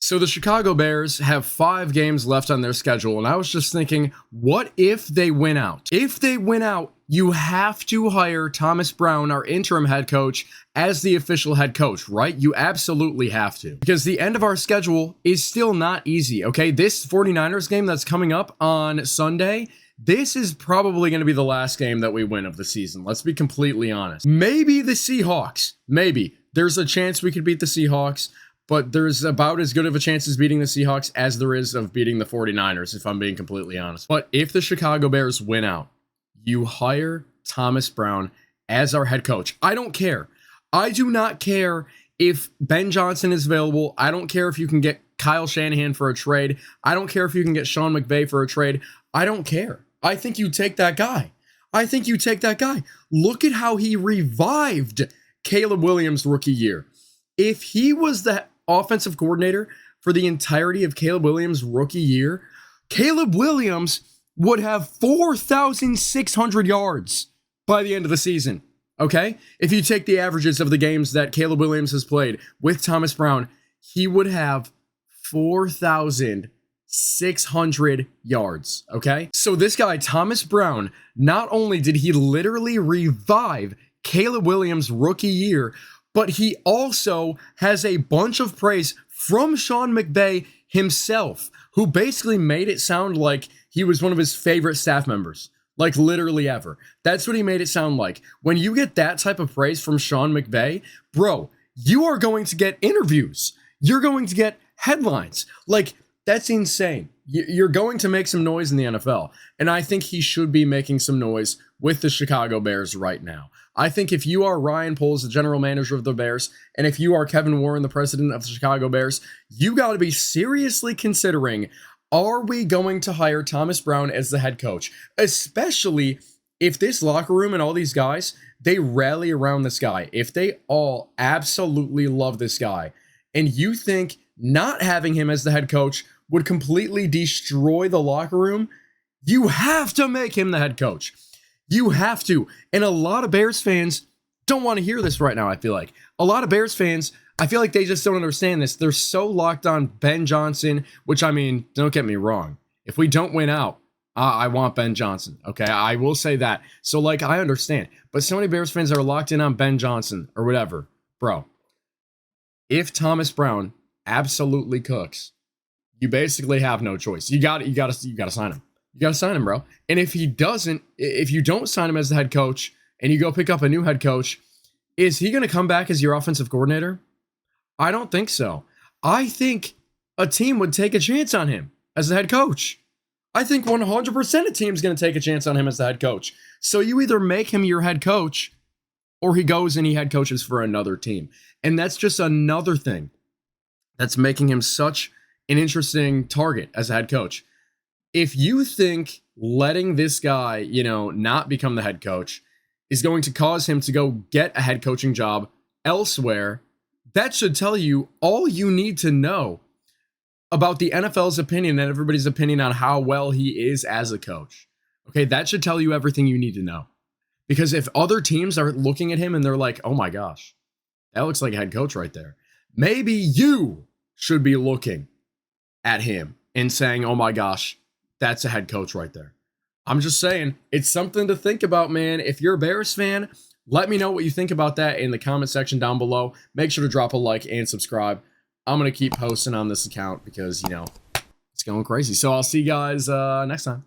So the Chicago Bears have 5 games left on their schedule, and I was just thinking, what if they win out? If they win out, you have to hire Thomas Brown, our interim head coach, as the official head coach, right? You absolutely have to. Because the end of our schedule is still not easy, okay? This 49ers game that's coming up on Sunday, this is probably going to be the last game that we win of the season. Let's be completely honest. Maybe the Seahawks. Maybe. There's a chance we could beat the Seahawks, but there's about as good of a chance as beating the Seahawks as there is of beating the 49ers, if I'm being completely honest. But if the Chicago Bears win out, you hire Thomas Brown as our head coach. I don't care. I do not care if Ben Johnson is available. I don't care if you can get Kyle Shanahan for a trade. I don't care if you can get Sean McVay for a trade. I don't care. I think you take that guy. Look at how he revived Caleb Williams' rookie year. If he was the offensive coordinator for the entirety of Caleb Williams' rookie year, Caleb Williams would have 4,600 yards by the end of the season, okay? If you take the averages of the games that Caleb Williams has played with Thomas Brown, he would have 4,600 yards, okay? So this guy, Thomas Brown, not only did he literally revive Caleb Williams' rookie year, but he also has a bunch of praise from Sean McVay himself, who basically made it sound like he was one of his favorite staff members, like literally ever. That's what he made it sound like. When you get that type of praise from Sean McVay, bro, you are going to get interviews. You're going to get headlines. Like, that's insane. You're going to make some noise in the NFL, and I think he should be making some noise with the Chicago Bears right now. I think if you are Ryan Poles, the general manager of the Bears, and if you are Kevin Warren, the president of the Chicago Bears, you got to be seriously considering, are we going to hire Thomas Brown as the head coach? Especially if this locker room and all these guys, they rally around this guy. If they all absolutely love this guy, and you think not having him as the head coach would completely destroy the locker room, you have to make him the head coach. You have to. And a lot of Bears fans don't want to hear this right now, I feel like. A lot of Bears fans, I feel like they just don't understand this. They're so locked on Ben Johnson, which, I mean, don't get me wrong. If we don't win out, I want Ben Johnson, okay? I will say that. So, like, I understand. But so many Bears fans are locked in on Ben Johnson or whatever. Bro, if Thomas Brown absolutely cooks, you basically have no choice. You got to sign him. You got to sign him, bro. And if he doesn't, if you don't sign him as the head coach and you go pick up a new head coach, is he going to come back as your offensive coordinator? I don't think so. I think a team would take a chance on him as the head coach. I think 100% a team's going to take a chance on him as the head coach. So you either make him your head coach or he goes and he head coaches for another team. And that's just another thing that's making him such an interesting target as a head coach. If you think letting this guy, not become the head coach is going to cause him to go get a head coaching job elsewhere, that should tell you all you need to know about the NFL's opinion and everybody's opinion on how well he is as a coach. Okay, that should tell you everything you need to know. Because if other teams are looking at him and they're like, oh my gosh, that looks like a head coach right there, maybe you should be looking at him and saying, oh my gosh, that's a head coach right there. I'm just saying, it's something to think about, man. If you're a Bears fan, let me know what you think about that in the comment section down below. Make sure to drop a like and subscribe. I'm going to keep posting on this account because, it's going crazy. So I'll see you guys next time.